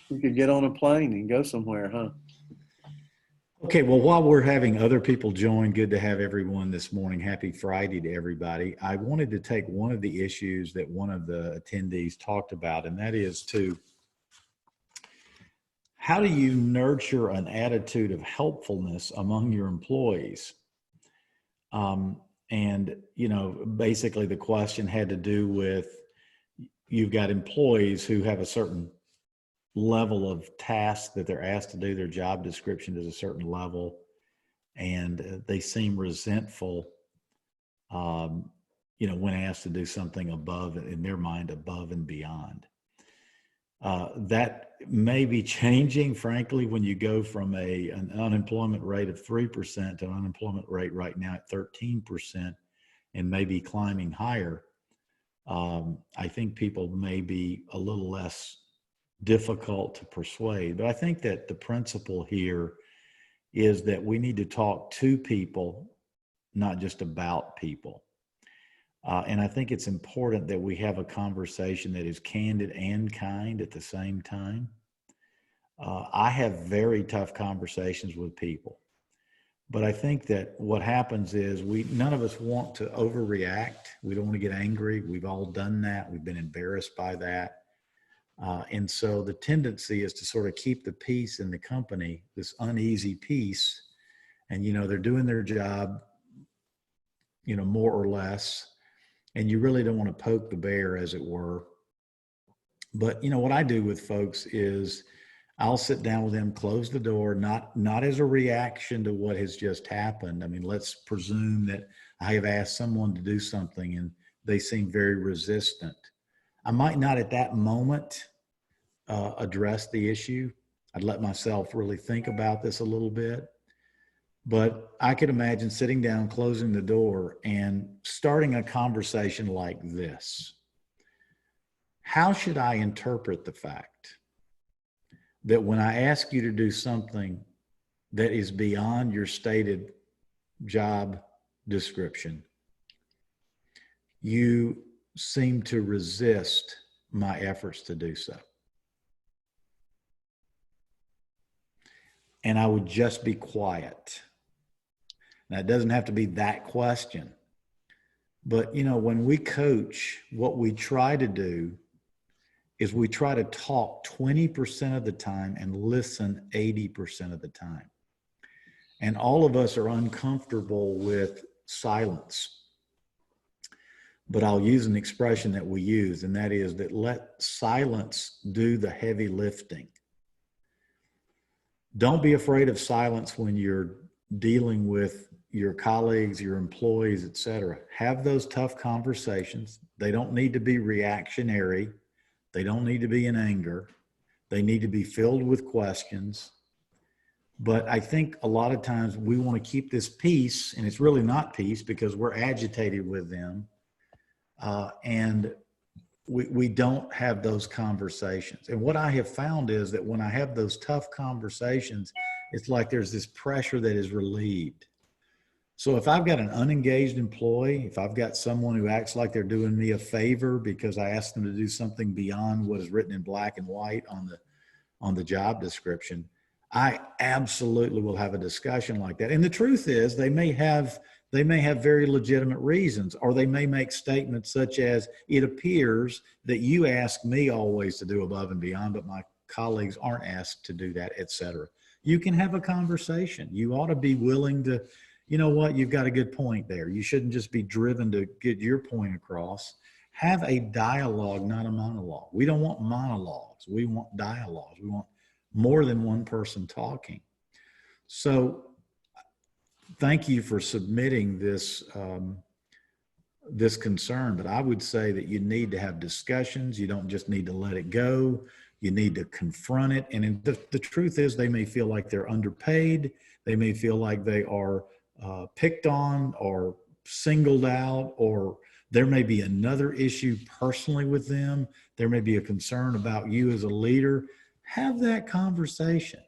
We could get on a plane and go somewhere, huh? Okay, well, while we're having other people join, good to have everyone this morning. Happy Friday to everybody. I wanted to take one of the issues that one of the attendees talked about, and that is how do you nurture an attitude of helpfulness among your employees? Basically the question had to do with you've got employees who have a certain level of tasks that they're asked to do. Their job description is a certain level, and they seem resentful, when asked to do something above, in their mind, above and beyond. That may be changing, frankly, when you go from an unemployment rate of 3% to an unemployment rate right now at 13% and maybe climbing higher. I think people may be a little less difficult to persuade, but I think that the principle here is that we need to talk to people, not just about people. And I think it's important that we have a conversation that is candid and kind at the same time. I have very tough conversations with people, but I think that what happens is none of us want to overreact. We don't want to get angry. We've all done that. We've been embarrassed by that. And so the tendency is to sort of keep the peace in the company, this uneasy peace. And, they're doing their job, more or less. And you really don't want to poke the bear, as it were. But, what I do with folks is I'll sit down with them, close the door, not as a reaction to what has just happened. I mean, let's presume that I have asked someone to do something and they seem very resistant. I might not at that moment address the issue. I'd let myself really think about this a little bit. But I could imagine sitting down, closing the door, and starting a conversation like this. How should I interpret the fact that when I ask you to do something that is beyond your stated job description, you seem to resist my efforts to do so? And I would just be quiet. Now, it doesn't have to be that question. But, when we coach, what we try to do is we try to talk 20% of the time and listen 80% of the time. And all of us are uncomfortable with silence. But I'll use an expression that we use, and that is that let silence do the heavy lifting. Don't be afraid of silence when you're dealing with your colleagues, your employees, et cetera. Have those tough conversations. They don't need to be reactionary. They don't need to be in anger. They need to be filled with questions. But I think a lot of times we want to keep this peace, and it's really not peace because we're agitated with them. And we don't have those conversations. And what I have found is that when I have those tough conversations, it's like there's this pressure that is relieved. So if I've got an unengaged employee, if I've got someone who acts like they're doing me a favor because I asked them to do something beyond what is written in black and white on the job description, I absolutely will have a discussion like that. And the truth is they may have very legitimate reasons, or they may make statements such as, it appears that you ask me always to do above and beyond, but my colleagues aren't asked to do that, et cetera. You can have a conversation. You ought to be willing to, you know what, you've got a good point there. You shouldn't just be driven to get your point across. Have a dialogue, not a monologue. We don't want monologues. We want dialogues. We want more than one person talking. So thank you for submitting this this concern, but I would say that you need to have discussions. You don't just need to let it go. You need to confront it. And the truth is, they may feel like they're underpaid. They may feel like they are picked on or singled out, or there may be another issue personally with them. There may be a concern about you as a leader. Have that conversation.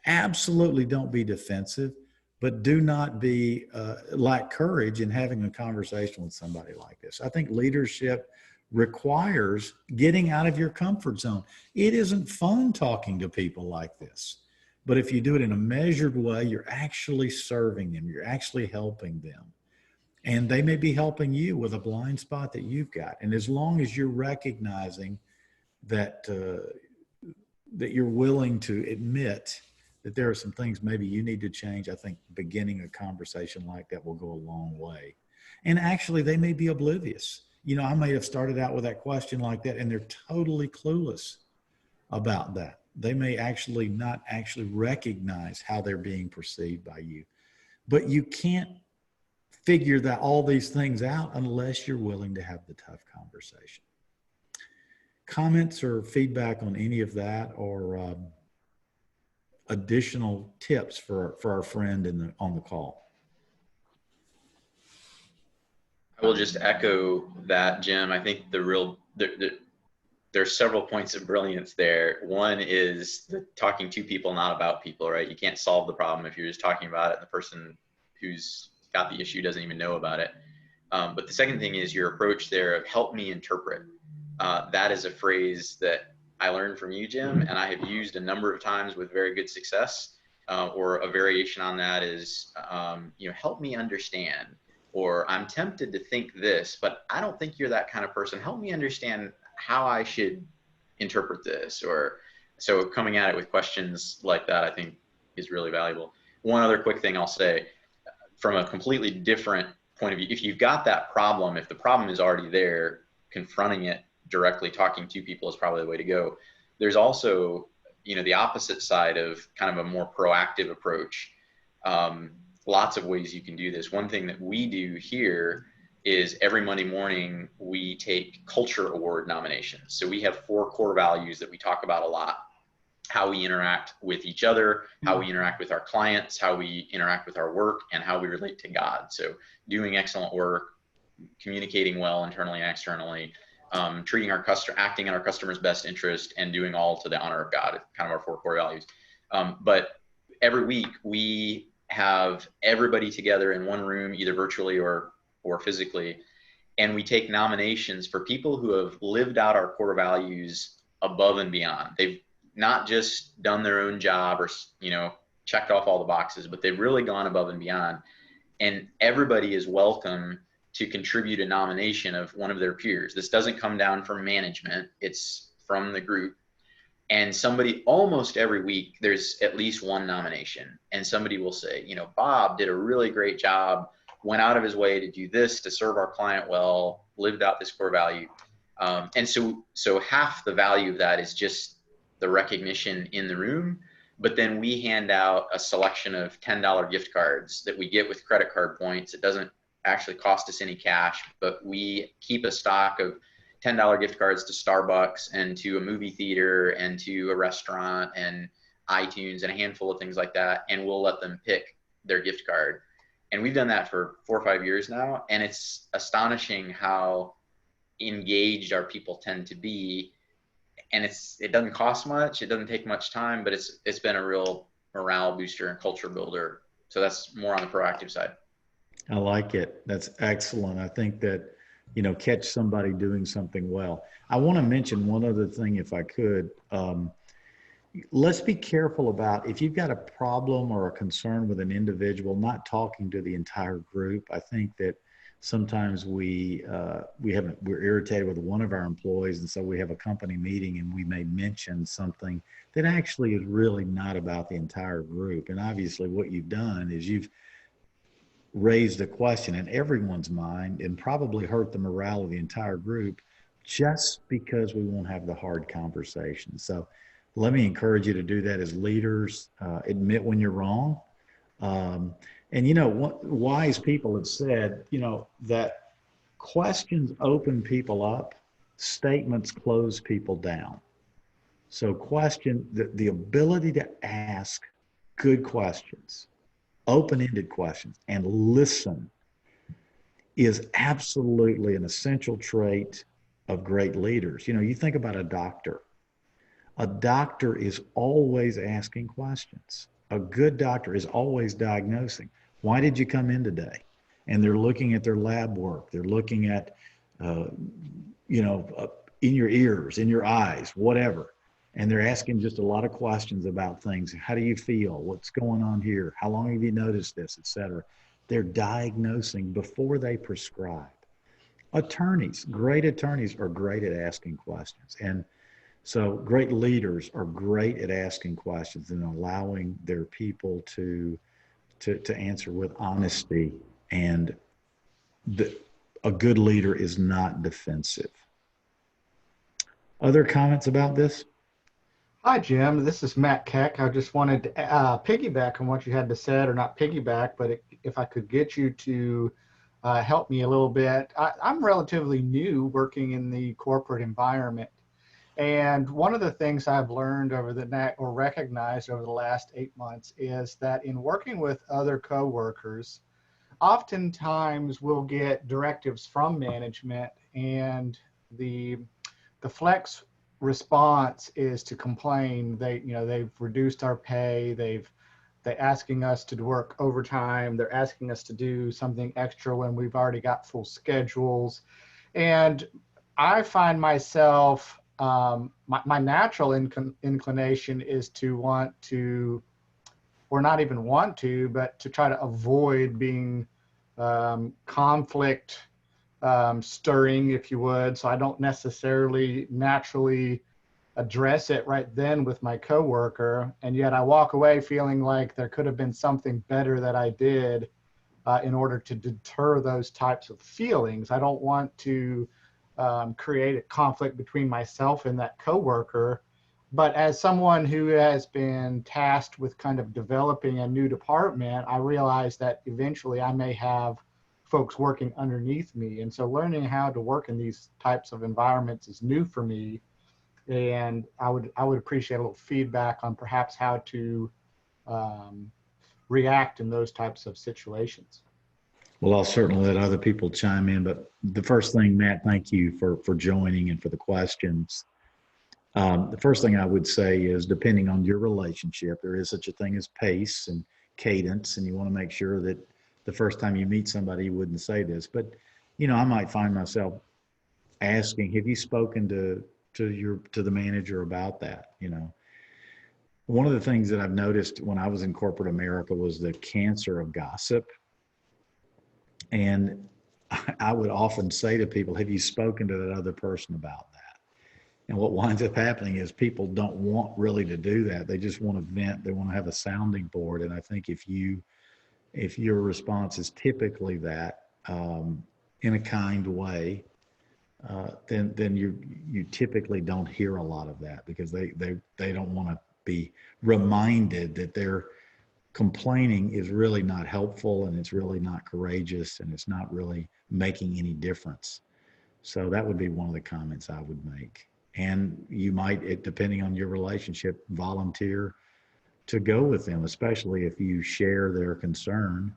Absolutely don't be defensive, but do not be lack courage in having a conversation with somebody like this. I think leadership requires getting out of your comfort zone. It isn't fun talking to people like this. But if you do it in a measured way, you're actually serving them, you're actually helping them. And they may be helping you with a blind spot that you've got. And as long as you're recognizing that that you're willing to admit that there are some things maybe you need to change, I think beginning a conversation like that will go a long way. And actually, they may be oblivious. You know, I may have started out with that question like that, and they're totally clueless about that. They may actually not actually recognize how they're being perceived by you. But you can't figure that all these things out unless you're willing to have the tough conversation. Comments or feedback on any of that, or additional tips for our friend on the call? I will just echo that, Jim. I think there's several points of brilliance there. One is the talking to people, not about people, right? You can't solve the problem if you're just talking about it and the person who's got the issue doesn't even know about it. But the second thing is your approach there of help me interpret. That is a phrase that I learned from you, Jim, and I have used a number of times with very good success. Or a variation on that is, help me understand. Or I'm tempted to think this, but I don't think you're that kind of person. Help me understand how I should interpret this. Or so coming at it with questions like that, I think is really valuable. One other quick thing I'll say from a completely different point of view, if you've got that problem, if the problem is already there, confronting it directly, talking to people is probably the way to go. There's also, the opposite side of kind of a more proactive approach. Lots of ways you can do this. One thing that we do here is every Monday morning, we take culture award nominations. So we have 4 core values that we talk about a lot: how we interact with each other, how we interact with our clients, how we interact with our work, and how we relate to God. So doing excellent work, communicating well internally and externally, treating our acting in our customer's best interest, and doing all to the honor of God, kind of our 4 core values. But every week we have everybody together in one room, either virtually or physically, and we take nominations for people who have lived out our core values above and beyond. They've not just done their own job or, checked off all the boxes, but they've really gone above and beyond. And everybody is welcome to contribute a nomination of one of their peers. This doesn't come down from management, it's from the group. And somebody, almost every week, there's at least one nomination. And somebody will say, Bob did a really great job, went out of his way to do this, to serve our client well, lived out this core value. And so half the value of that is just the recognition in the room. But then we hand out a selection of $10 gift cards that we get with credit card points. It doesn't actually cost us any cash, but we keep a stock of $10 gift cards to Starbucks and to a movie theater and to a restaurant and iTunes and a handful of things like that. And we'll let them pick their gift card. And we've done that for 4 or 5 years now. And it's astonishing how engaged our people tend to be. And it doesn't cost much. It doesn't take much time, but it's been a real morale booster and culture builder. So that's more on the proactive side. I like it. That's excellent. I think that, catch somebody doing something well. I want to mention one other thing, if I could. Let's be careful about, if you've got a problem or a concern with an individual, not talking to the entire group. I think that sometimes we're irritated with one of our employees, and so we have a company meeting and we may mention something that actually is really not about the entire group. And obviously what you've done is you've raised a question in everyone's mind and probably hurt the morale of the entire group just because we won't have the hard conversation. So let me encourage you to do that as leaders. Admit when you're wrong. What wise people have said, that questions open people up, statements close people down. So the ability to ask good questions, open-ended questions, and listen is absolutely an essential trait of great leaders. You think about a doctor. A doctor is always asking questions. A good doctor is always diagnosing. Why did you come in today? And they're looking at their lab work. They're looking at in your ears, in your eyes, whatever. And they're asking just a lot of questions about things. How do you feel? What's going on here? How long have you noticed this, et cetera? They're diagnosing before they prescribe. Great attorneys are great at asking questions. And so great leaders are great at asking questions and allowing their people to answer with honesty. And a good leader is not defensive. Other comments about this? Hi, Jim. This is Matt Keck. I just wanted to piggyback on what you had to say, or not piggyback, but if I could get you to help me a little bit. I'm relatively new working in the corporate environment. And one of the things I've learned or recognized over the last 8 months is that in working with other coworkers, oftentimes we'll get directives from management, and the flex response is to complain. They've reduced our pay. They're asking us to work overtime. They're asking us to do something extra when we've already got full schedules. And I find myself, my natural inclination is to want to, or not even want to, but to try to avoid being conflict stirring, if you would. So I don't necessarily naturally address it right then with my coworker, and yet I walk away feeling like there could have been something better that I did in order to deter those types of feelings. I don't want to create a conflict between myself and that coworker, but as someone who has been tasked with kind of developing a new department, I realize that eventually I may have folks working underneath me. And so learning how to work in these types of environments is new for me. And I would appreciate a little feedback on perhaps how to react in those types of situations. Well, I'll certainly let other people chime in, but the first thing, Matt, thank you for joining and for the questions. The first thing I would say is, depending on your relationship, there is such a thing as pace and cadence, and you want to make sure that the first time you meet somebody, you wouldn't say this. But, I might find myself asking, have you spoken to the manager about that? One of the things that I've noticed when I was in corporate America was the cancer of gossip. And I would often say to people, have you spoken to that other person about that? And what winds up happening is people don't want really to do that. They just want to vent. They want to have a sounding board. And I think if your response is typically that, in a kind way, then you typically don't hear a lot of that, because they don't want to be reminded that their complaining is really not helpful, and it's really not courageous, and it's not really making any difference. So that would be one of the comments I would make. And you might, depending on your relationship, volunteer to go with them, especially if you share their concern,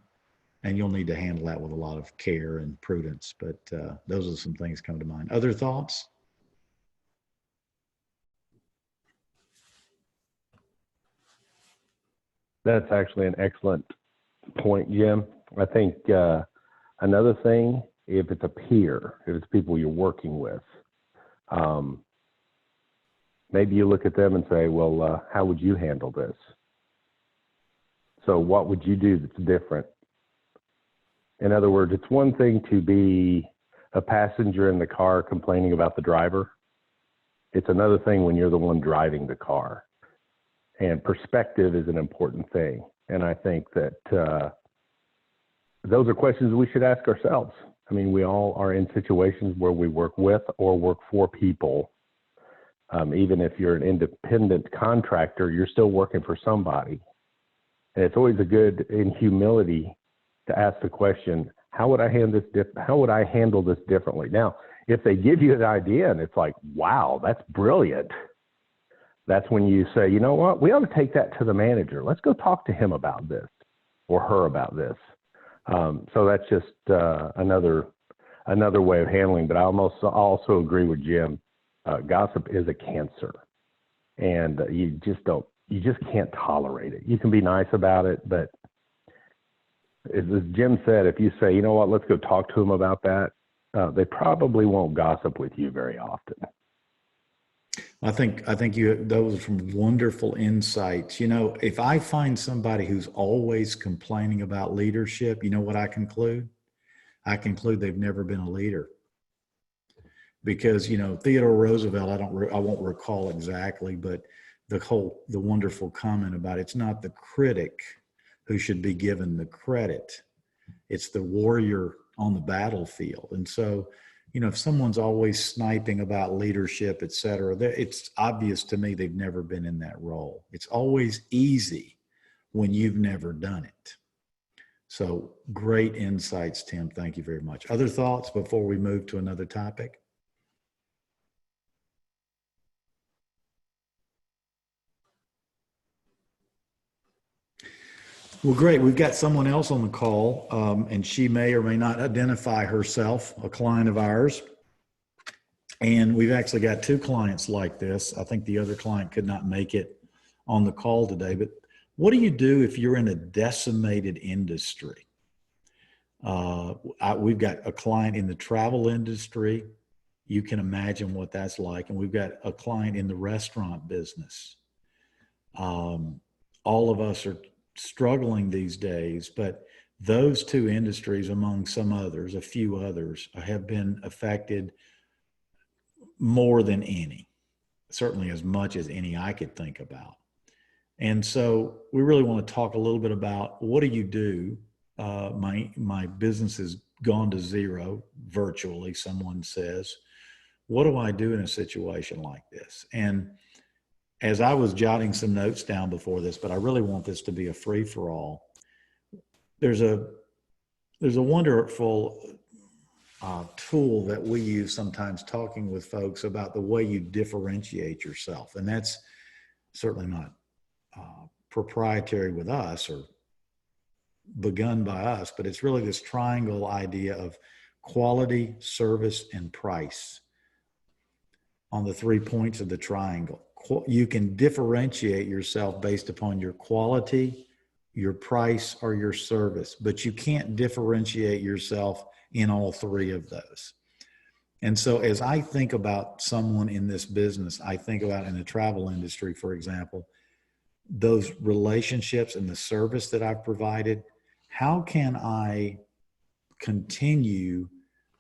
and you'll need to handle that with a lot of care and prudence. But those are some things come to mind. Other thoughts? That's actually an excellent point, Jim. I think another thing, if it's a peer, if it's people you're working with, maybe you look at them and say, well, how would you handle this? So what would you do that's different? In other words, it's one thing to be a passenger in the car complaining about the driver. It's another thing when you're the one driving the car. And perspective is an important thing. And I think that those are questions we should ask ourselves. I mean, we all are in situations where we work with or work for people. Even if you're an independent contractor, you're still working for somebody. And it's always a good, in humility, to ask the question, how would I handle this differently? Now, if they give you an idea and it's like, wow, that's brilliant, that's when you say, you know what, we ought to take that to the manager. Let's go talk to him about this or her about this. So that's just another way of handling. But I also agree with Jim. Gossip is a cancer, and you just can't tolerate it. You can be nice about it, but as Jim said, if you say, you know what, let's go talk to him about that, they probably won't gossip with you very often. I think those are some wonderful insights. You know, if I find somebody who's always complaining about leadership, you know what I conclude? I conclude they've never been a leader. Because, you know, Theodore Roosevelt, I won't recall exactly, but the wonderful comment about it's not the critic who should be given the credit. It's the warrior on the battlefield. And so, you know, if someone's always sniping about leadership, et cetera, it's obvious to me they've never been in that role. It's always easy when you've never done it. So great insights, Tim. Thank you very much. Other thoughts before we move to another topic? Well, great. We've got someone else on the call, and she may or may not identify herself, a client of ours. And we've actually got two clients like this. I think the other client could not make it on the call today. But what do you do if you're in a decimated industry? We've got a client in the travel industry. You can imagine what that's like. And we've got a client in the restaurant business. All of us are struggling these days, but those two industries, among some others, a few others, have been affected more than any, certainly as much as any I could think about. And so we really want to talk a little bit about what do you do? My business has gone to zero virtually, someone says. What do I do in a situation like this? And as I was jotting some notes down before this, but I really want this to be a free-for-all, there's a wonderful tool that we use sometimes talking with folks about the way you differentiate yourself. And that's certainly not proprietary with us or begun by us, but it's really this triangle idea of quality, service, and price on the 3 points of the triangle. You can differentiate yourself based upon your quality, your price, or your service, but you can't differentiate yourself in all three of those. And so as I think about someone in this business, I think about in the travel industry, for example, those relationships and the service that I've provided, how can I continue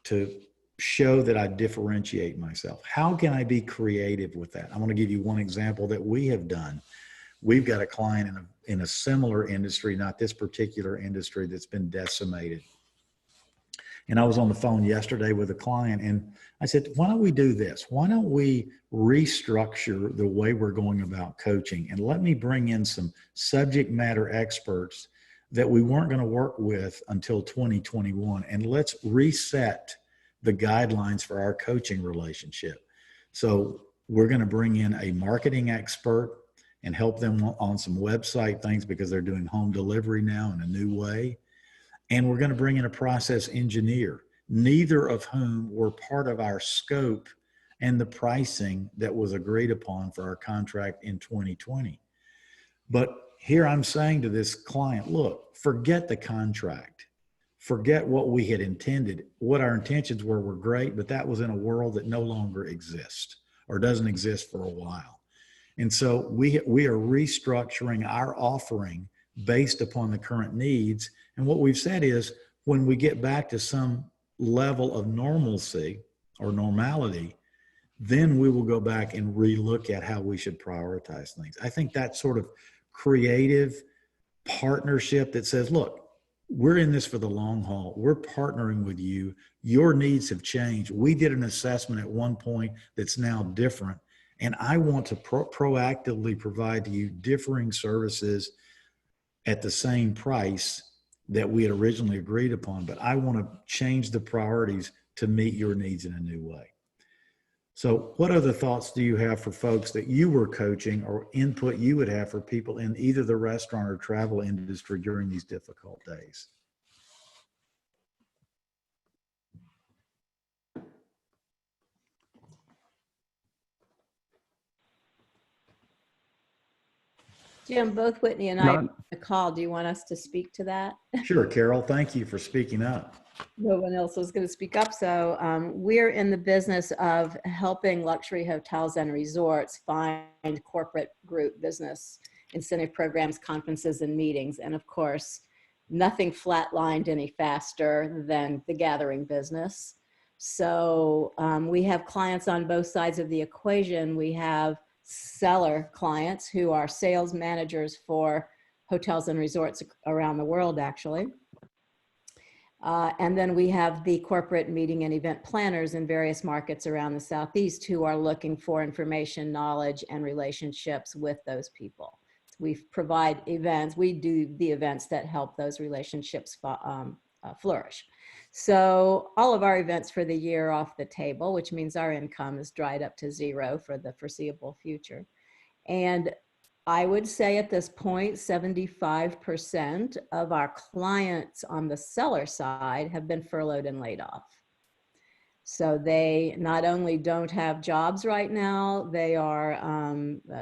to show that I differentiate myself? How can I be creative with that? I want to give you one example that we have done. We've got a client in a similar industry, not this particular industry, that's been decimated. And I was on the phone yesterday with a client and I said, why don't we do this? Why don't we restructure the way we're going about coaching and let me bring in some subject matter experts that we weren't going to work with until 2021. And let's reset the guidelines for our coaching relationship. So we're going to bring in a marketing expert and help them on some website things because they're doing home delivery now in a new way. And we're going to bring in a process engineer, neither of whom were part of our scope and the pricing that was agreed upon for our contract in 2020. But here I'm saying to this client, look, forget the contract. Forget what we had intended. What our intentions were great, but that was in a world that no longer exists or doesn't exist for a while. And so we are restructuring our offering based upon the current needs. And what we've said is when we get back to some level of normalcy or normality, then we will go back and relook at how we should prioritize things. I think that sort of creative partnership that says, look, we're in this for the long haul. We're partnering with you. Your needs have changed. We did an assessment at one point that's now different. And I want to proactively provide to you differing services at the same price that we had originally agreed upon. But I want to change the priorities to meet your needs in a new way. So what other thoughts do you have for folks that you were coaching or input you would have for people in either the restaurant or travel industry during these difficult days? Jim, both Whitney and I are on the call. Do you want us to speak to that? Sure, Carol. Thank you for speaking up. no one else was going to speak up. So we're in the business of helping luxury hotels and resorts find corporate group business incentive programs, conferences, and meetings. And of course, nothing flatlined any faster than the gathering business. So we have clients on both sides of the equation. We have seller clients who are sales managers for hotels and resorts around the world, actually. And then we have the corporate meeting and event planners in various markets around the Southeast who are looking for information, knowledge, and relationships with those people. We provide events. We do the events that help those relationships flourish. So all of our events for the year are off the table, which means our income is dried up to zero for the foreseeable future. And I would say at this point, 75% of our clients on the seller side have been furloughed and laid off. So they not only don't have jobs right now, they are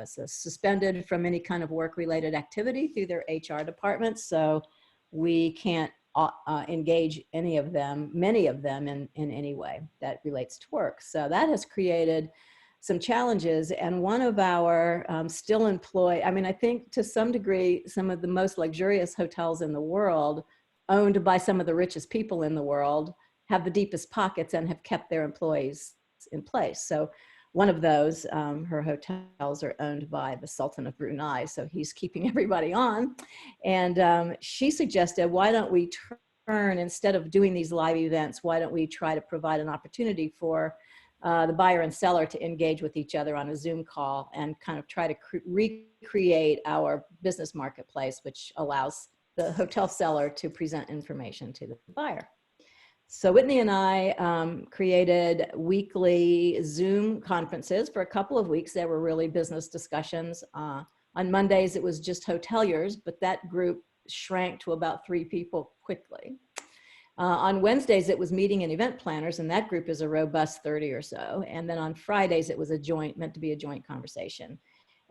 suspended from any kind of work-related activity through their HR departments. So we can't engage many of them in any way that relates to work. So that has created some challenges. And one of our still employed, I mean, I think to some degree, some of the most luxurious hotels in the world, owned by some of the richest people in the world, have the deepest pockets and have kept their employees in place. So one of those, her hotels are owned by the Sultan of Brunei, so he's keeping everybody on. And she suggested, why don't we turn, instead of doing these live events, why don't we try to provide an opportunity for the buyer and seller to engage with each other on a Zoom call and kind of try to recreate our business marketplace, which allows the hotel seller to present information to the buyer. So Whitney and I created weekly Zoom conferences for a couple of weeks. There were really business discussions. On Mondays, it was just hoteliers, but that group shrank to about 3 people quickly. On Wednesdays, it was meeting and event planners, and that group is a robust 30 or so. And then on Fridays, it was meant to be a joint conversation.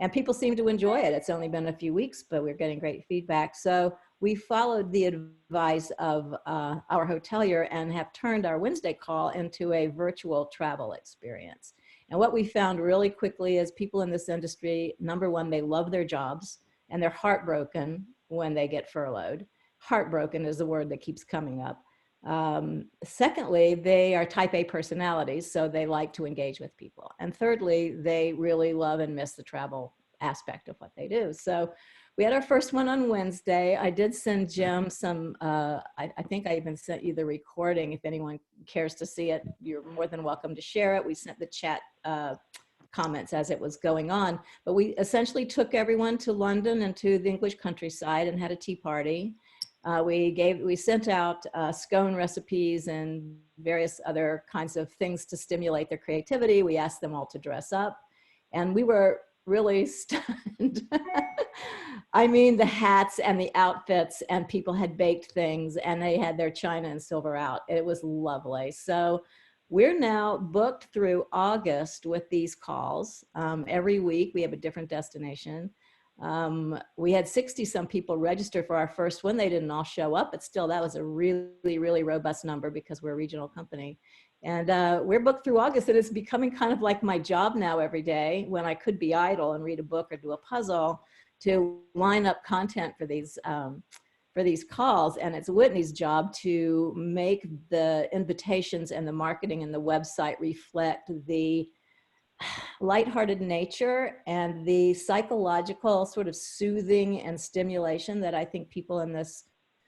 And people seem to enjoy it. It's only been a few weeks, but we're getting great feedback. So we followed the advice of our hotelier and have turned our Wednesday call into a virtual travel experience. And what we found really quickly is people in this industry, number one, they love their jobs and they're heartbroken when they get furloughed. Heartbroken is the word that keeps coming up. Secondly, they are type A personalities, so they like to engage with people. And thirdly, they really love and miss the travel aspect of what they do. So we had our first one on Wednesday. I did send Jim some, I think I even sent you the recording. If anyone cares to see it, you're more than welcome to share it. We sent the chat comments as it was going on. But we essentially took everyone to London and to the English countryside and had a tea party. We sent out scone recipes and various other kinds of things to stimulate their creativity. We asked them all to dress up, and we were really stunned. I mean, the hats and the outfits, and people had baked things and they had their china and silver out. It was lovely. So we're now booked through August with these calls. Every week we have a different destination. We had 60 some people register for our first one. They didn't all show up, but still that was a really, really robust number because we're a regional company. And we're booked through August, and it's becoming kind of like my job now every day when I could be idle and read a book or do a puzzle to line up content for these calls. And it's Whitney's job to make the invitations and the marketing and the website reflect the lighthearted nature and the psychological sort of soothing and stimulation that I think people in this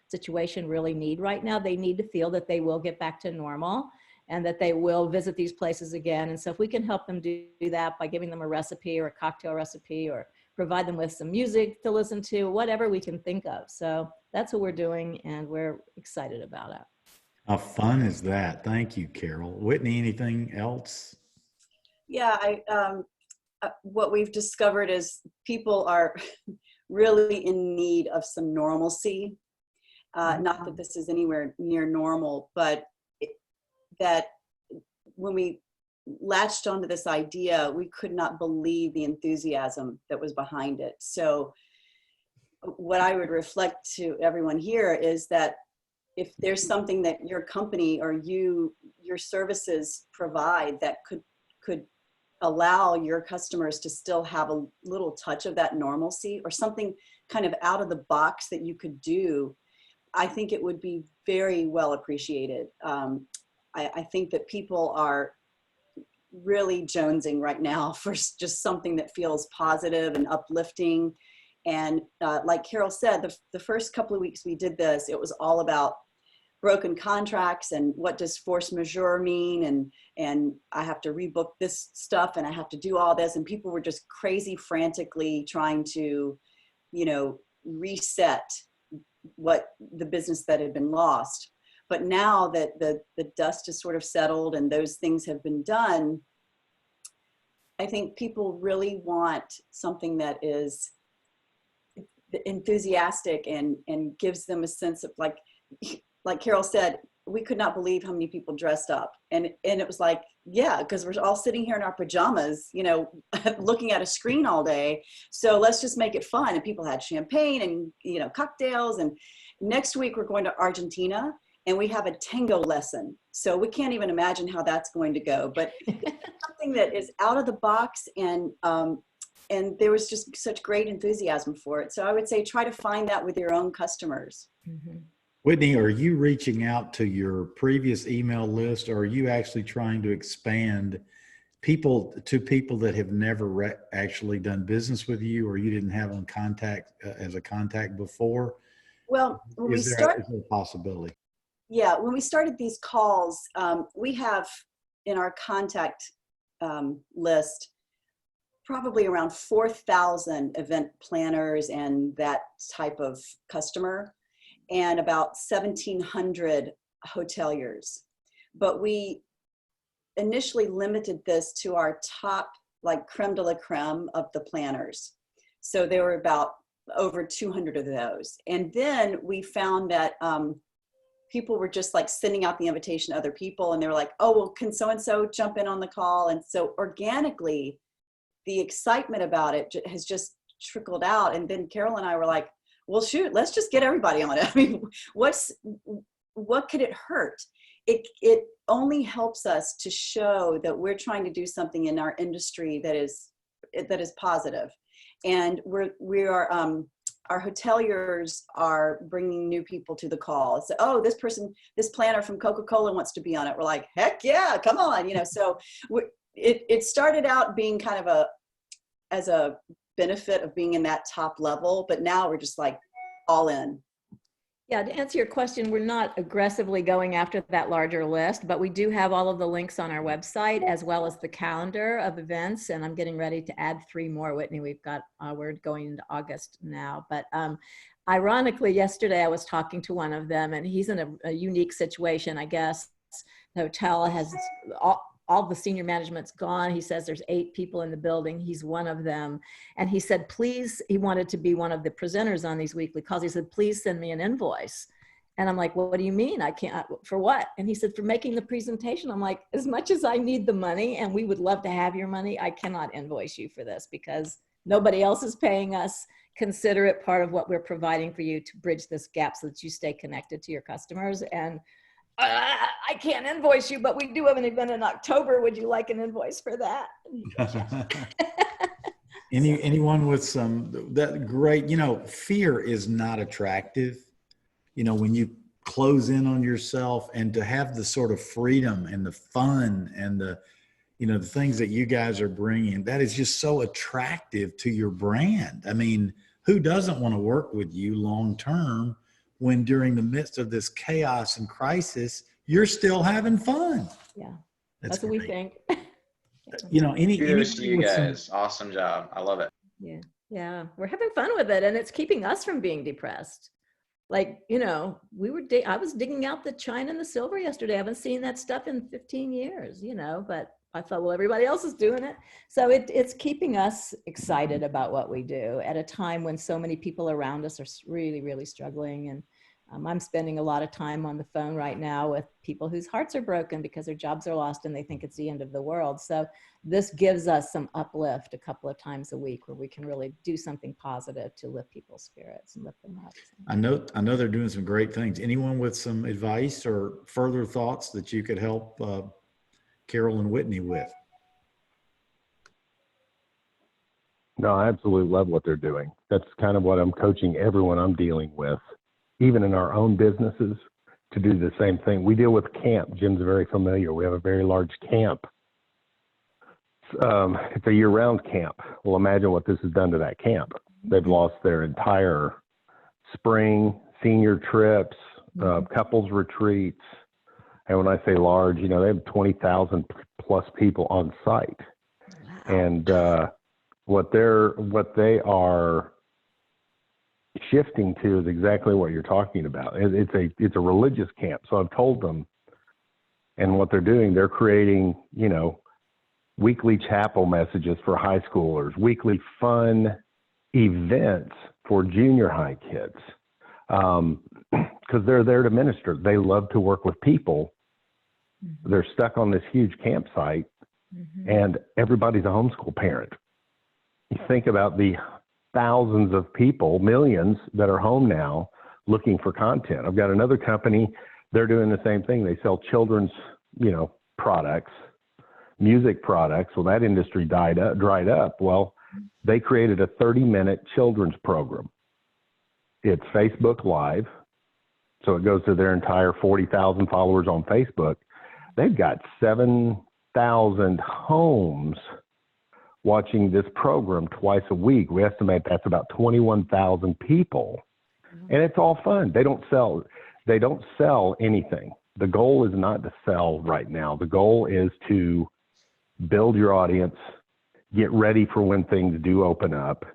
situation really need right now. They need to feel that they will get back to normal and that they will visit these places again. And so if we can help them do that by giving them a recipe or a cocktail recipe or provide them with some music to listen to, whatever we can think of. So that's what we're doing, and we're excited about it. How fun is that? Thank you, Carol. Whitney, anything else? Yeah, what we've discovered is people are really in need of some normalcy. Not that this is anywhere near normal, but that when we latched onto this idea, we could not believe the enthusiasm that was behind it. So what I would reflect to everyone here is that if there's something that your company or your services provide that could allow your customers to still have a little touch of that normalcy, or something kind of out of the box that you could do, I think it would be very well appreciated. I think that people are really jonesing right now for just something that feels positive and uplifting. And like Carol said, the first couple of weeks we did this, it was all about broken contracts and what does force majeure mean, and I have to rebook this stuff and I have to do all this, and people were just crazy frantically trying to, you know, reset what the business that had been lost. But now that the dust has sort of settled and those things have been done, I think people really want something that is enthusiastic and gives them a sense of like Carol said, we could not believe how many people dressed up. And it was like, yeah, because we're all sitting here in our pajamas, you know, looking at a screen all day. So let's just make it fun. And people had champagne and, you know, cocktails. And next week we're going to Argentina and we have a tango lesson. So we can't even imagine how that's going to go. But something that is out of the box, and there was just such great enthusiasm for it. So I would say try to find that with your own customers. Mm-hmm. Whitney, are you reaching out to your previous email list, or are you actually trying to expand people that have never actually done business with you, or you didn't have on contact as a contact before? Well, when is there a possibility? Yeah, when we started these calls, we have in our contact list probably around 4,000 event planners and that type of customer, and about 1,700 hoteliers. But we initially limited this to our top, like creme de la creme of the planners. So there were about over 200 of those. And then we found that people were just like sending out the invitation to other people, and they were like, oh, well, can so-and-so jump in on the call? And so organically, the excitement about it has just trickled out. And then Carol and I were like, well, shoot, let's just get everybody on it. I mean, what could it hurt? It only helps us to show that we're trying to do something in our industry that is positive. And our hoteliers are bringing new people to the call. So, oh, this planner from Coca-Cola wants to be on it. We're like, heck yeah, come on, you know. So it started out being kind of as a benefit of being in that top level, but now we're just like all in. Yeah, to answer your question, we're not aggressively going after that larger list, but we do have all of the links on our website as well as the calendar of events. And I'm getting ready to add 3 more, Whitney. We're going into August now. But ironically, yesterday I was talking to one of them, and he's in a unique situation, I guess. The hotel has all the senior management's gone. He says there's 8 people in the building. He's one of them. And he said, please, he wanted to be one of the presenters on these weekly calls. He said, please send me an invoice. And I'm like, well, what do you mean? I can't, for what? And he said, for making the presentation. I'm like, as much as I need the money and we would love to have your money, I cannot invoice you for this because nobody else is paying us. Consider it part of what we're providing for you to bridge this gap so that you stay connected to your customers. And I can't invoice you, but we do have an event in October. Would you like an invoice for that? Anyone with that great, you know, fear is not attractive. You know, when you close in on yourself, and to have the sort of freedom and the fun and the, you know, the things that you guys are bringing, that is just so attractive to your brand. I mean, who doesn't want to work with you long term when during the midst of this chaos and crisis, you're still having fun? Yeah, that's what we think. You know, kudos to you guys. Awesome job. I love it. Yeah, we're having fun with it, and it's keeping us from being depressed. Like, you know, I was digging out the china and the silver yesterday. I haven't seen that stuff in 15 years, you know, but I thought, well, everybody else is doing it. So it's keeping us excited about what we do at a time when so many people around us are really, really struggling. And I'm spending a lot of time on the phone right now with people whose hearts are broken because their jobs are lost and they think it's the end of the world. So this gives us some uplift a couple of times a week where we can really do something positive to lift people's spirits and lift them up. I know they're doing some great things. Anyone with some advice or further thoughts that you could help Carol and Whitney with? No, I absolutely love what they're doing. That's kind of what I'm coaching everyone I'm dealing with, even in our own businesses, to do the same thing. We deal with camp. Jim's very familiar. We have a very large camp. It's a year-round camp. Well, imagine what this has done to that camp. They've lost their entire spring, senior trips, couples retreats. And when I say large, you know, they have 20,000 plus people on site. Wow. And what they are shifting to is exactly what you're talking about. It's a religious camp. So I've told them, and what they're doing, they're creating, you know, weekly chapel messages for high schoolers, weekly fun events for junior high kids, because they're there to minister. They love to work with people. They're stuck on this huge campsite, and everybody's a homeschool parent. You think about the thousands of people, millions that are home now looking for content. I've got another company, they're doing the same thing. They sell children's, you know, products, music products. Well, that industry dried up. Well, they created a 30-minute children's program. It's Facebook Live, so it goes to their entire 40,000 followers on Facebook. They've got 7,000 homes watching this program twice a week. We estimate that's about 21,000 people. And it's all fun. They don't sell anything. The goal is not to sell right now. The goal is to build your audience, get ready for when things do open up.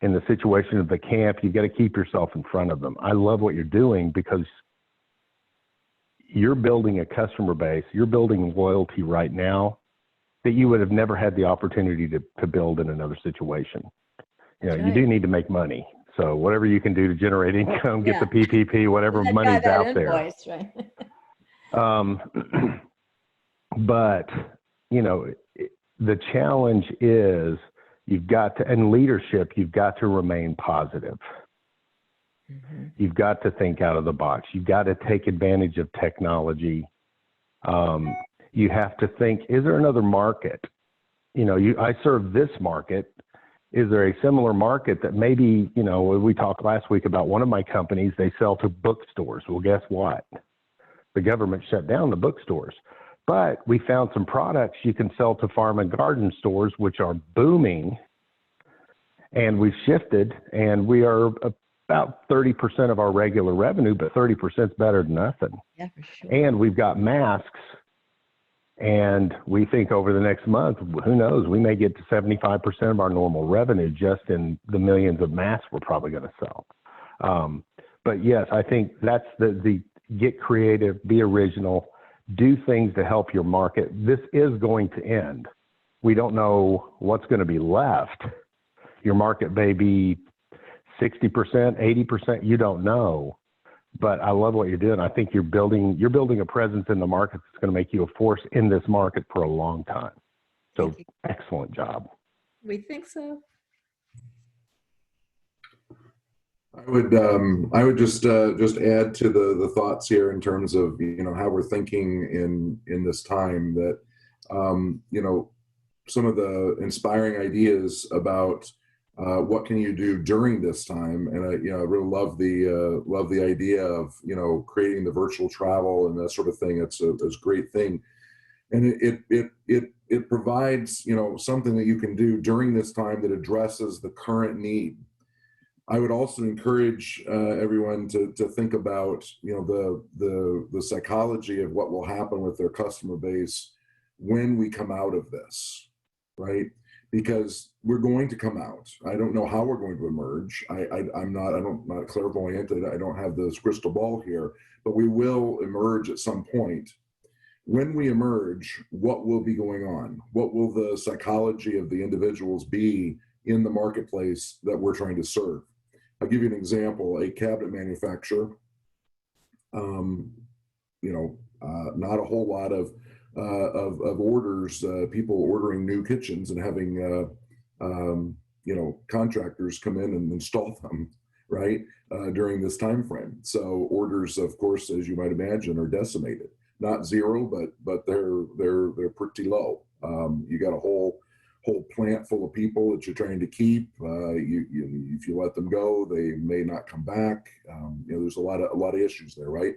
In the situation of the camp, you've got to keep yourself in front of them. I love what you're doing because you're building a customer base. You're building loyalty right now that you would have never had the opportunity to build in another situation. You know, That's you do right. need to make money. So whatever you can do to generate income, get the PPP, whatever That money's guy, that out there. invoice, right? But, you know, the challenge is you've got to, in leadership, you've got to remain positive. You've got to think out of the box. You've got to take advantage of technology. You have to think, is there another market? You know, I serve this market. Is there a similar market that maybe, you know, we talked last week about one of my companies, they sell to bookstores. Well, guess what? The government shut down the bookstores. But we found some products you can sell to farm and garden stores, which are booming. And we've shifted, and we are about 30% of our regular revenue, but 30% is better than nothing. Yeah, for sure. And we've got masks. And we think over the next month, who knows, we may get to 75% of our normal revenue just in the millions of masks we're probably going to sell. But yes, I think that's the get creative, be original, do things to help your market. This is going to end. We don't know what's going to be left. Your market may be 60%, 80%, you don't know. But I love what you're doing. I think you're building a presence in the market that's going to make you a force in this market for a long time. So excellent job. We think so. I would just add to the thoughts here in terms of, you know, how we're thinking in this time that, you know, some of the inspiring ideas about what can you do during this time, and I really love the idea of, you know, creating the virtual travel and that sort of thing. It's a great thing, and it provides, you know, something that you can do during this time that addresses the current need. I would also encourage everyone to think about, you know, the psychology of what will happen with their customer base when we come out of this, right? Because we're going to come out. I don't know how we're going to emerge. I'm not clairvoyant. I don't have this crystal ball here, but we will emerge at some point. When we emerge, what will be going on? What will the psychology of the individuals be in the marketplace that we're trying to serve? I'll give you an example. A cabinet manufacturer um, not a whole lot of orders, people ordering new kitchens and having contractors come in and install them, right, during this time frame. So orders, of course, as you might imagine, are decimated. Not zero, but they're pretty low. You got a whole plant full of people that you're trying to keep. If you let them go, they may not come back. There's a lot of issues there, right?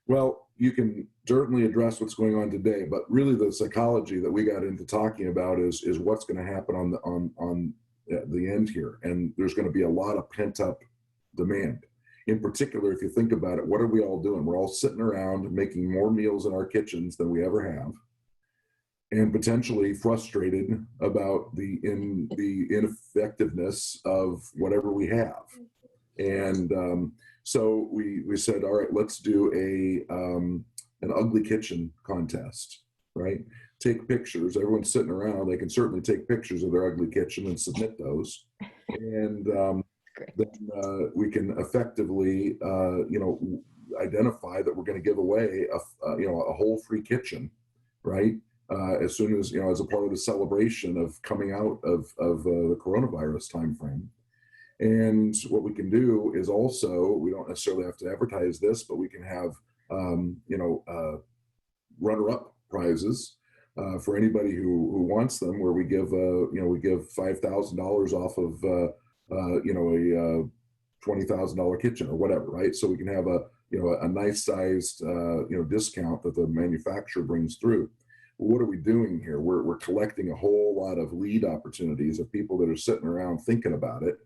Well, you can certainly address what's going on today, but really the psychology that we got into talking about is what's going to happen on the end here, and there's going to be a lot of pent up demand. In particular, if you think about it, what are we all doing? We're all sitting around making more meals in our kitchens than we ever have, and potentially frustrated about the ineffectiveness of whatever we have. And so we said, all right, let's do an ugly kitchen contest, right? Take pictures. Everyone's sitting around. They can certainly take pictures of their ugly kitchen and submit those. And then we can effectively, identify that we're going to give away a whole free kitchen, right? As soon as, as a part of the celebration of coming out of the coronavirus timeframe. And what we can do is also, we don't necessarily have to advertise this, but we can have, runner-up prizes for anybody who wants them, where we give $5,000 off of, a $20,000 kitchen or whatever, right? So we can have a nice sized, discount that the manufacturer brings through. Well, what are we doing here? We're collecting a whole lot of lead opportunities of people that are sitting around thinking about it.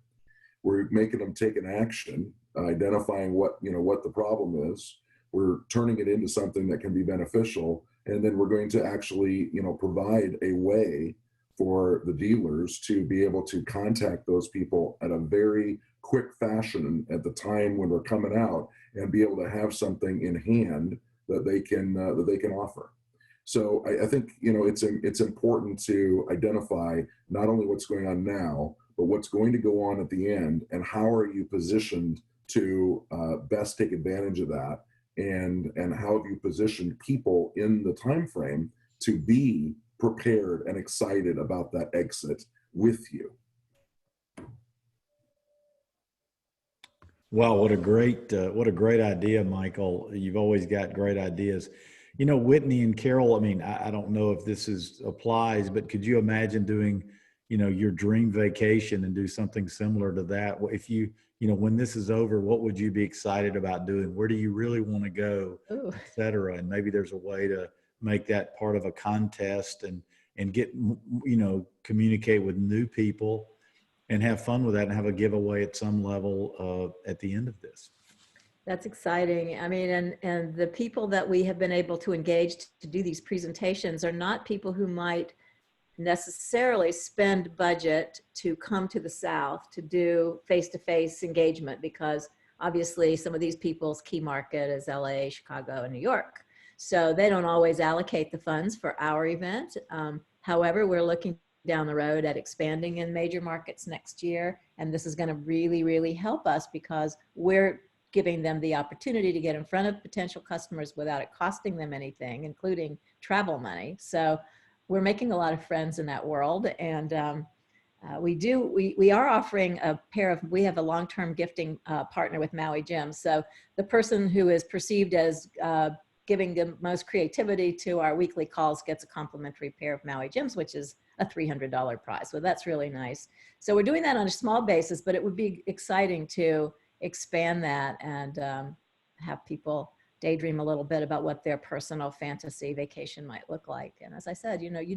We're making them take an action, identifying what the problem is. We're turning it into something that can be beneficial. And then we're going to actually, provide a way for the dealers to be able to contact those people at a very quick fashion at the time when they're coming out, and be able to have something in hand that they can offer. So I think, it's important to identify not only what's going on now, but what's going to go on at the end, and how are you positioned to best take advantage of that, and how have you positioned people in the time frame to be prepared and excited about that exit with you. Wow, what a great idea, Michael. You've always got great ideas. Whitney and Carol, I don't know if this applies, but could you imagine doing, your dream vacation and do something similar to that? If you, when this is over, what would you be excited about doing? Where do you really want to go, et cetera? And maybe there's a way to make that part of a contest and get, communicate with new people and have fun with that, and have a giveaway at some level at the end of this. That's exciting. And the people that we have been able to engage to do these presentations are not people who might necessarily spend budget to come to the South to do face-to-face engagement, because obviously some of these people's key market is LA, Chicago, and New York. So they don't always allocate the funds for our event. However, we're looking down the road at expanding in major markets next year. And this is going to really, really help us, because we're giving them the opportunity to get in front of potential customers without it costing them anything, including travel money. So we're making a lot of friends in that world. And we are offering we have a long-term gifting partner with Maui Gym. So the person who is perceived as giving the most creativity to our weekly calls gets a complimentary pair of Maui Gyms, which is a $300 prize. So that's really nice. So we're doing that on a small basis, but it would be exciting to expand that and have people daydream a little bit about what their personal fantasy vacation might look like. And as I said, you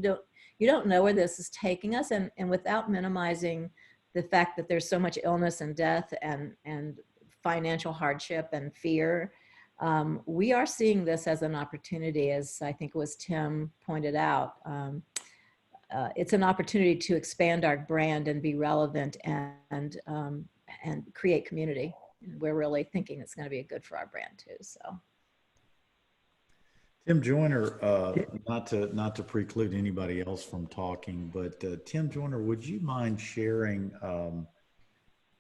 don't know where this is taking us, and without minimizing the fact that there's so much illness and death and financial hardship and fear, we are seeing this as an opportunity, as I think it was Tim pointed out. It's an opportunity to expand our brand and be relevant and create community. And we're really thinking it's going to be good for our brand too. So, Tim Joyner, not to preclude anybody else from talking, but Tim Joyner, would you mind sharing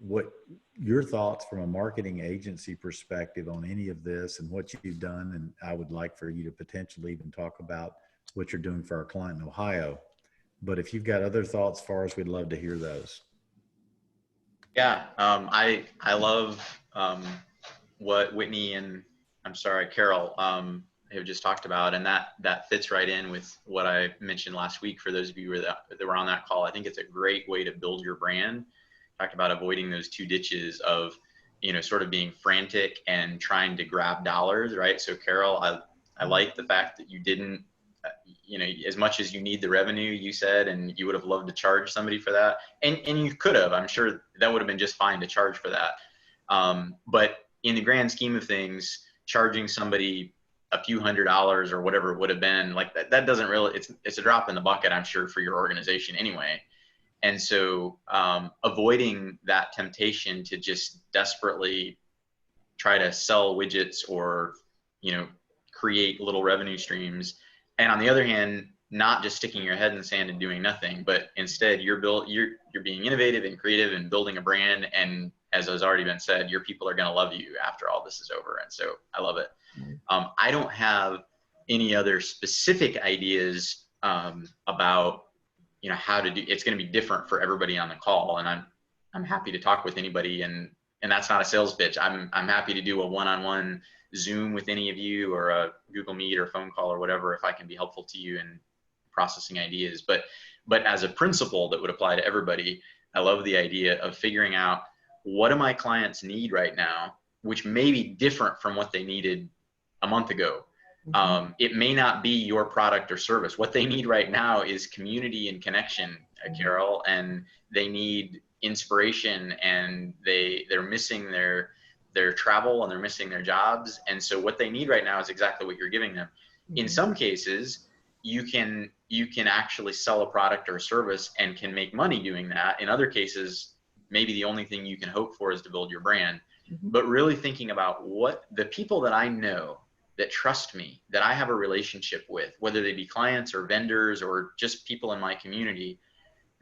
what your thoughts from a marketing agency perspective on any of this and what you've done. And I would like for you to potentially even talk about what you're doing for our client in Ohio. But if you've got other thoughts for us, we'd love to hear those. Yeah, I love what Whitney and Carol have just talked about, and that fits right in with what I mentioned last week. For those of you that were on that call, I think it's a great way to build your brand. Talked about avoiding those two ditches of, sort of being frantic and trying to grab dollars, right? So Carol, I like the fact that you didn't, as much as you need the revenue, you said, and you would have loved to charge somebody for that. And you could have, I'm sure that would have been just fine to charge for that. But in the grand scheme of things, charging somebody a few $100s or whatever it would have been, like that doesn't really, it's a drop in the bucket, I'm sure, for your organization anyway. And so avoiding that temptation to just desperately try to sell widgets or, create little revenue streams. And on the other hand, not just sticking your head in the sand and doing nothing, but instead you're being innovative and creative and building a brand. And as has already been said, your people are going to love you after all this is over. And so I love it. I don't have any other specific ideas about, how to do. It's going to be different for everybody on the call. And I'm happy to talk with anybody. And that's not a sales pitch. I'm happy to do a one-on-one Zoom with any of you, or a Google Meet or phone call or whatever, if I can be helpful to you in processing ideas. But as a principle that would apply to everybody, I love the idea of figuring out, what do my clients need right now, which may be different from what they needed a month ago. It may not be your product or service. What they need right now is community and connection, Carol, and they need inspiration, and they're missing their travel, and they're missing their jobs. And so what they need right now is exactly what you're giving them. In some cases, you can actually sell a product or a service and can make money doing that. In other cases, maybe the only thing you can hope for is to build your brand. But really thinking about what the people that I know that trust me, that I have a relationship with, whether they be clients or vendors or just people in my community,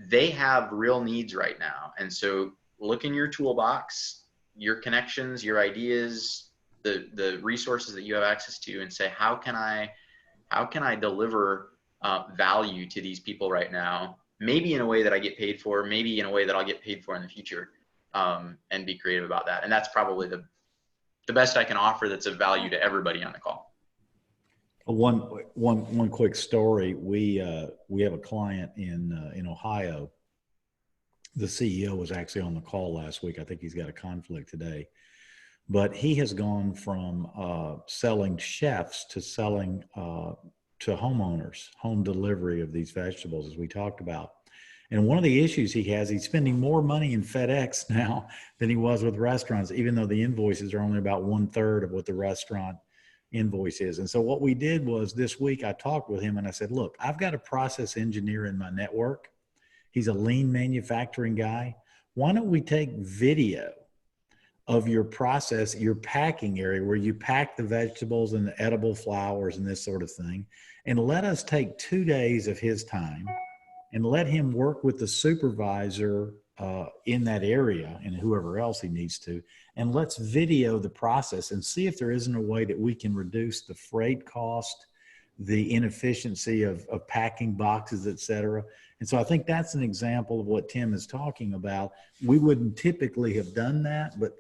they have real needs right now. And so look in your toolbox, your connections, your ideas, the resources that you have access to, and say, how can I deliver value to these people right now? Maybe in a way that I get paid for, maybe in a way that I'll get paid for in the future, and be creative about that. And that's probably the best I can offer that's of value to everybody on the call. One quick story. We have a client in Ohio. The CEO was actually on the call last week. I think he's got a conflict today, but he has gone from selling chefs to selling to homeowners, home delivery of these vegetables, as we talked about. And one of the issues he has, he's spending more money in FedEx now than he was with restaurants, even though the invoices are only about 1/3 of what the restaurant invoice is. And so what we did was, this week I talked with him and I said, look, I've got a process engineer in my network. He's a lean manufacturing guy. Why don't we take video of your process, your packing area, where you pack the vegetables and the edible flowers and this sort of thing, and let us take 2 days of his time and let him work with the supervisor in that area and whoever else he needs to, and let's video the process and see if there isn't a way that we can reduce the freight cost, the inefficiency of packing boxes, et cetera. And so I think that's an example of what Tim is talking about. We wouldn't typically have done that, but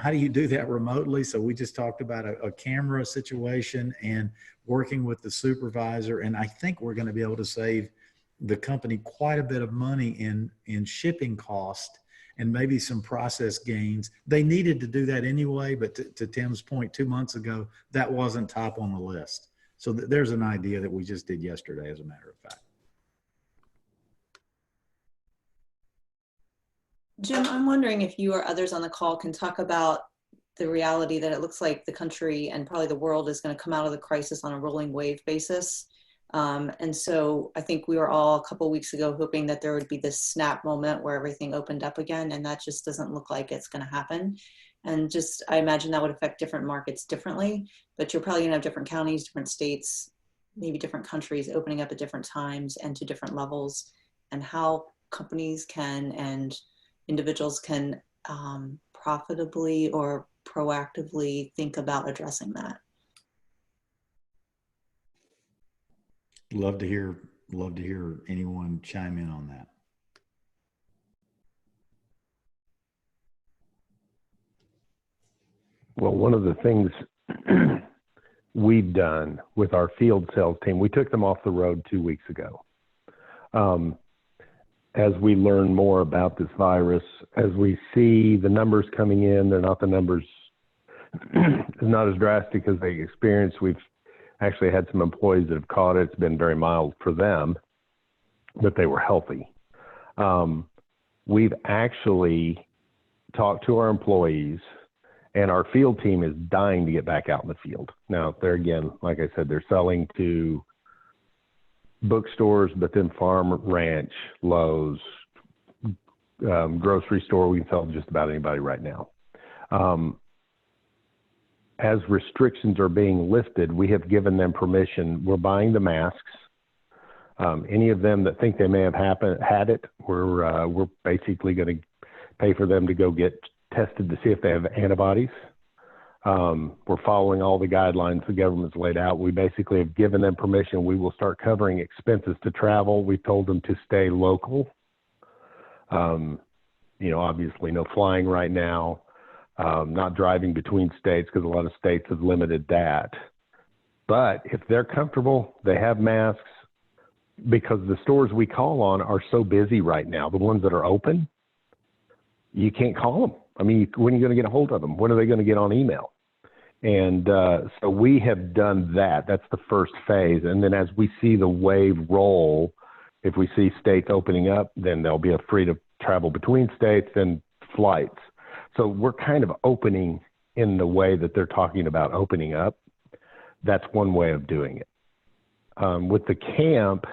how do you do that remotely? So we just talked about a camera situation and working with the supervisor. And I think we're going to be able to save the company quite a bit of money in shipping cost and maybe some process gains. They needed to do that anyway, but to Tim's point, 2 months ago, that wasn't top on the list. So there's an idea that we just did yesterday, as a matter of fact. Jim, I'm wondering if you or others on the call can talk about the reality that it looks like the country and probably the world is going to come out of the crisis on a rolling wave basis. And so I think we were all a couple of weeks ago hoping that there would be this snap moment where everything opened up again, and that just doesn't look like it's going to happen. And just, I imagine that would affect different markets differently, but you're probably going to have different counties, different states, maybe different countries opening up at different times and to different levels, and how companies can and individuals can profitably or proactively think about addressing that. Love to hear anyone chime in on that. Well, one of the things we've done with our field sales team, we took them off the road 2 weeks ago. As we learn more about this virus, as we see the numbers coming in, they're not the numbers, not as drastic as they experienced. We've actually had some employees that have caught it. It's been very mild for them, but they were healthy. We've actually talked to our employees, and our field team is dying to get back out in the field. Now, they're, again, like I said, they're selling to bookstores, but then farm, ranch, Lowe's, grocery store. We can sell to just about anybody right now. As restrictions are being lifted, we have given them permission. We're buying the masks. Any of them that think they may have had it, we're basically going to pay for them to go get tested to see if they have antibodies. We're following all the guidelines the government's laid out. We basically have given them permission. We will start covering expenses to travel. We told them to stay local. Obviously no flying right now, not driving between states because a lot of states have limited that. But if they're comfortable, they have masks, because the stores we call on are so busy right now, the ones that are open, you can't call them. I mean, when are you going to get a hold of them? When are they going to get on email? And so we have done that. That's the first phase. And then as we see the wave roll, if we see states opening up, then they'll be free to travel between states and flights. So we're kind of opening in the way that they're talking about opening up. That's one way of doing it. With the camp,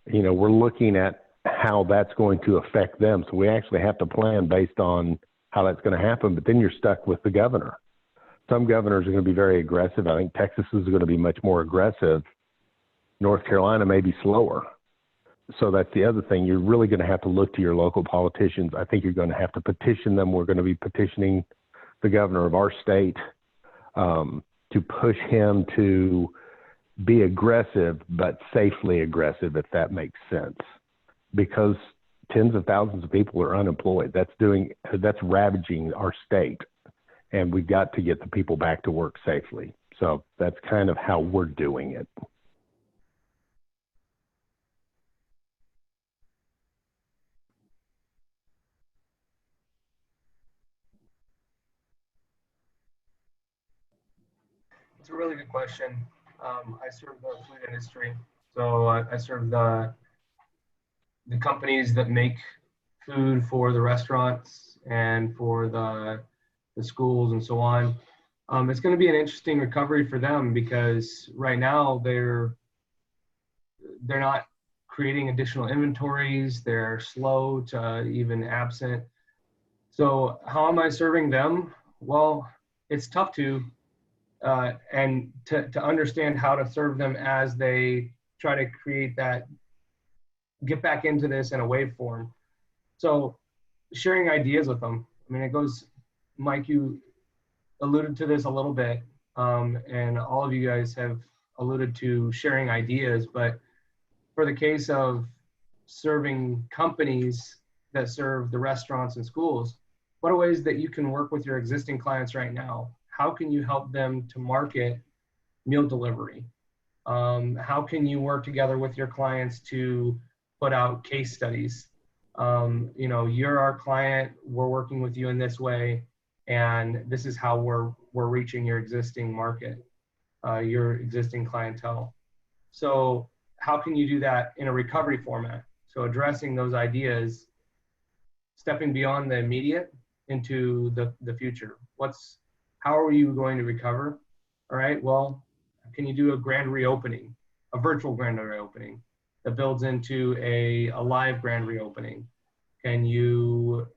we're looking at how that's going to affect them. So we actually have to plan based on how that's going to happen, but then you're stuck with the governor. Some governors are going to be very aggressive. I think Texas is going to be much more aggressive. North Carolina may be slower. So that's the other thing. You're really going to have to look to your local politicians. I think you're going to have to petition them. We're going to be petitioning the governor of our state to push him to be aggressive, but safely aggressive, if that makes sense. Because tens of thousands of people are unemployed. That's ravaging our state. And we've got to get the people back to work safely. So that's kind of how we're doing it. It's a really good question. I serve the food industry. So I serve the companies that make food for the restaurants and for the schools and so on. It's going to be an interesting recovery for them, because right now they're not creating additional inventories. They're slow to even absent. So how am I serving them? Well, it's tough to and to understand how to serve them as they try to create that, get back into this in a wave form. So sharing ideas with them. I mean, it goes, Mike, you alluded to this a little bit, and all of you guys have alluded to sharing ideas, but for the case of serving companies that serve the restaurants and schools, what are ways that you can work with your existing clients right now? How can you help them to market meal delivery? How can you work together with your clients to put out case studies? You're our client, we're working with you in this way, and this is how we're reaching your existing market, your existing clientele. So how can you do that in a recovery format? So addressing those ideas, stepping beyond the immediate into the future. How are you going to recover? All right, well, can you do a grand reopening, a virtual grand reopening that builds into a live grand reopening? Can you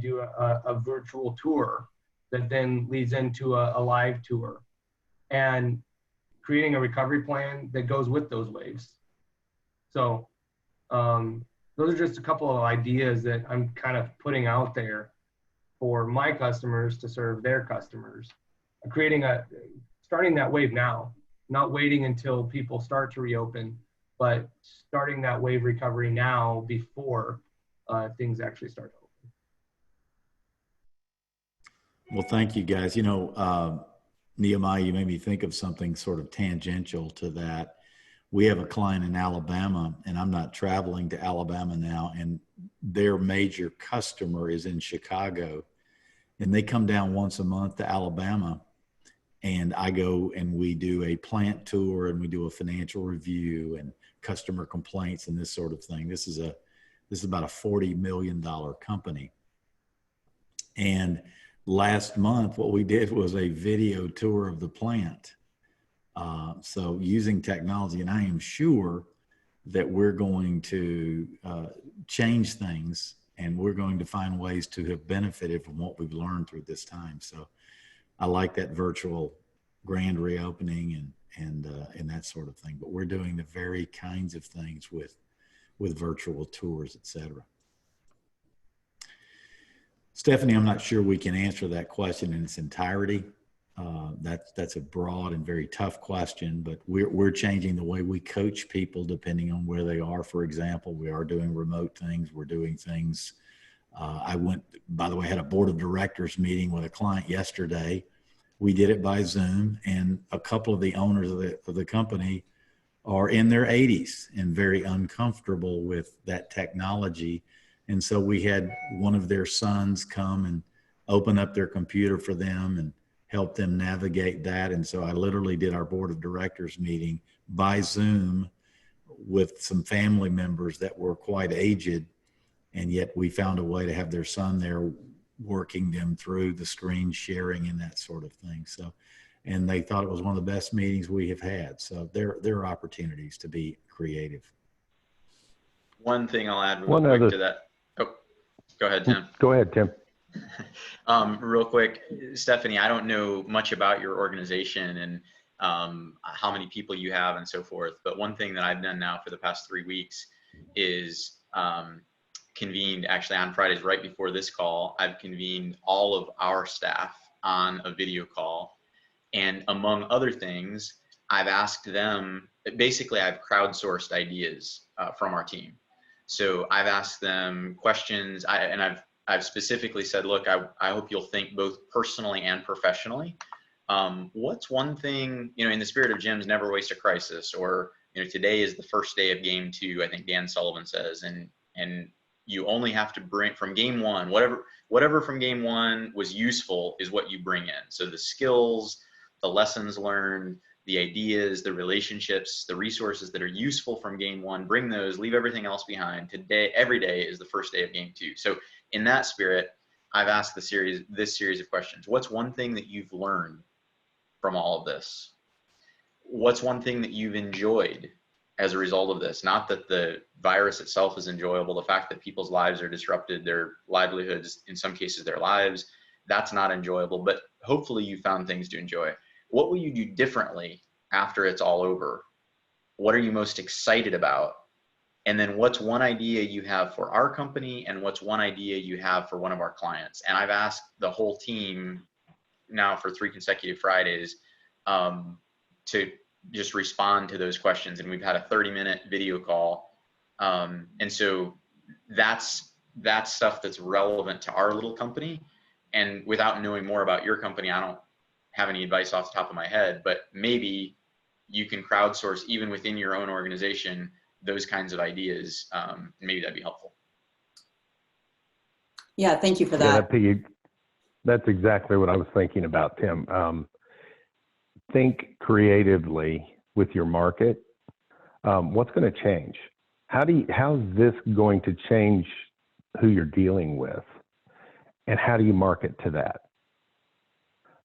do a virtual tour that then leads into a live tour, and creating a recovery plan that goes with those waves? So those are just a couple of ideas that I'm kind of putting out there for my customers to serve their customers. Starting that wave now, not waiting until people start to reopen, but starting that wave recovery now before things actually start to open. Well, thank you guys. Nehemiah, you made me think of something sort of tangential to that. We have a client in Alabama, and I'm not traveling to Alabama now, and their major customer is in Chicago, and they come down once a month to Alabama, and I go and we do a plant tour, and we do a financial review and customer complaints and this sort of thing. This is about a $40 million company. And last month, what we did was a video tour of the plant. So using technology, and I am sure that we're going to change things, and we're going to find ways to have benefited from what we've learned through this time. So I like that virtual grand reopening and that sort of thing. But we're doing the very kinds of things with virtual tours, et cetera. Stephanie, I'm not sure we can answer that question in its entirety. That's a broad and very tough question, but we're changing the way we coach people depending on where they are. For example, we are doing remote things. We're doing things. By the way, I had a board of directors meeting with a client yesterday. We did it by Zoom, and a couple of the owners of the company are in their 80s and very uncomfortable with that technology. And so we had one of their sons come and open up their computer for them and help them navigate that. And so I literally did our board of directors meeting by Zoom with some family members that were quite aged. And yet we found a way to have their son there working them through the screen sharing and that sort of thing. So, and they thought it was one of the best meetings we have had. So there are opportunities to be creative. One thing I'll add real quick to that. Oh, go ahead, Tim. Go ahead, Tim. Real quick, Stephanie, I don't know much about your organization and how many people you have and so forth. But one thing that I've done now for the past 3 weeks is convened, actually on Fridays right before this call, I've convened all of our staff on a video call. And among other things, I've asked them, basically I've crowdsourced ideas from our team. So I've asked them questions, and I've specifically said, look, I hope you'll think both personally and professionally. What's one thing, in the spirit of Jim's never waste a crisis, or, today is the first day of game 2, I think Dan Sullivan says, and you only have to bring from game 1, whatever from game 1 was useful is what you bring in. So the skills, the lessons learned, the ideas, the relationships, the resources that are useful from game 1, bring those, leave everything else behind. Today, every day is the first day of game 2. So in that spirit, I've asked this series of questions. What's one thing that you've learned from all of this? What's one thing that you've enjoyed as a result of this? Not that the virus itself is enjoyable, the fact that people's lives are disrupted, their livelihoods, in some cases their lives, that's not enjoyable, but hopefully you found things to enjoy. What will you do differently after it's all over? What are you most excited about? And then what's one idea you have for our company, and what's one idea you have for one of our clients? And I've asked the whole team now for 3 consecutive Fridays to just respond to those questions. And we've had a 30-minute video call. And so that's stuff that's relevant to our little company. And without knowing more about your company, I don't have any advice off the top of my head, but maybe you can crowdsource even within your own organization those kinds of ideas. Maybe that'd be helpful. Yeah, thank you for that. Yeah, that's exactly what I was thinking about, Tim. Think creatively with your market. What's going to change? How's this going to change who you're dealing with? And how do you market to that?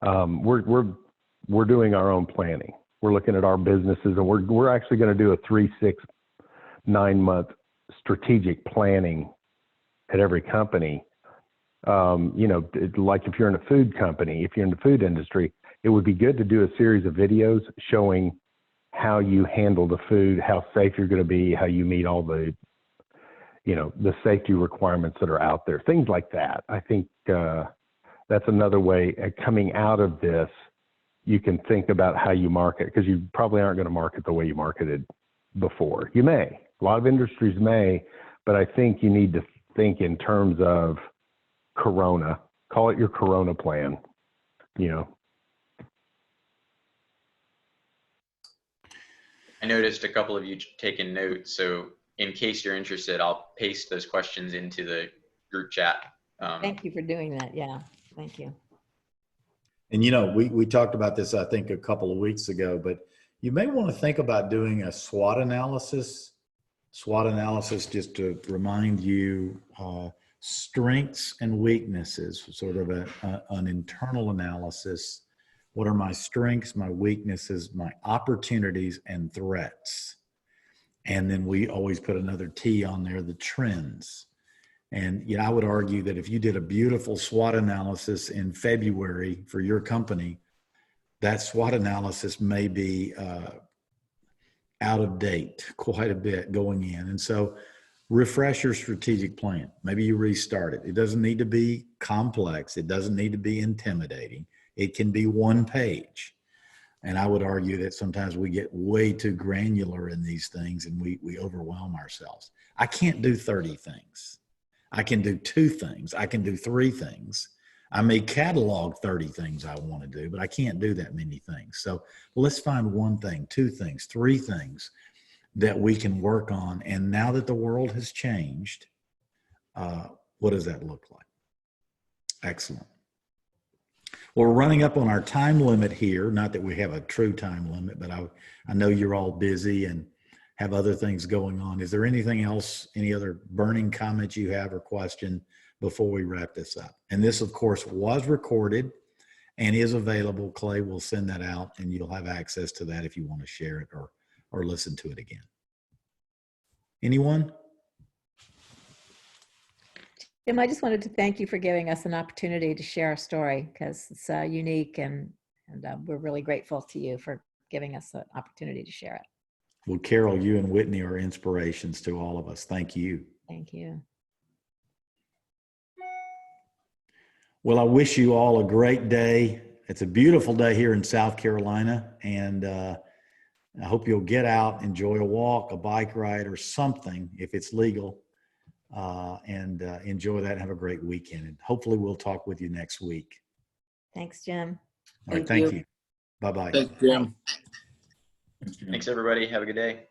We're doing our own planning. We're looking at our businesses, and we're actually going to do a 3, 6, 9 month strategic planning at every company. Like if you're in a food company, if you're in the food industry, it would be good to do a series of videos showing how you handle the food, how safe you're going to be, how you meet all the, the safety requirements that are out there, things like that. I think that's another way coming out of this. You can think about how you market, because you probably aren't going to market the way you marketed before. You may, a lot of industries may, but I think you need to think in terms of Corona. Call it your Corona plan. I noticed a couple of you taking notes, so in case you're interested, I'll paste those questions into the group chat. Thank you for doing that. Yeah, thank you. And we talked about this, I think, a couple of weeks ago, but you may want to think about doing a SWOT analysis. SWOT analysis, just to remind you, strengths and weaknesses, sort of an internal analysis. What are my strengths, my weaknesses, my opportunities, and threats? And then we always put another T on there, the trends. And I would argue that if you did a beautiful SWOT analysis in February for your company, that SWOT analysis may be out of date quite a bit going in. And so refresh your strategic plan. Maybe you restart it. It doesn't need to be complex. It doesn't need to be intimidating. It can be one page. And I would argue that sometimes we get way too granular in these things and we overwhelm ourselves. I can't do 30 things. I can do 2 things. I can do 3 things. I may catalog 30 things I want to do, but I can't do that many things. So let's find 1 thing, 2 things, 3 things that we can work on. And now that the world has changed, what does that look like? Excellent. Well, we're running up on our time limit here. Not that we have a true time limit, but I know you're all busy and have other things going on. Is there anything else, any other burning comments you have or question before we wrap this up? And this, of course, was recorded and is available. Clay will send that out and you'll have access to that if you want to share it or listen to it again. Anyone? Jim, I just wanted to thank you for giving us an opportunity to share our story, because it's unique, and we're really grateful to you for giving us an opportunity to share it. Well, Carol, you and Whitney are inspirations to all of us. Thank you. Thank you. Well, I wish you all a great day. It's a beautiful day here in South Carolina, and I hope you'll get out, enjoy a walk, a bike ride, or something if it's legal, and enjoy that and have a great weekend. And hopefully we'll talk with you next week. Thanks, Jim. All right, thank you. Bye-bye. Thanks, Jim. Thanks, everybody. Have a good day.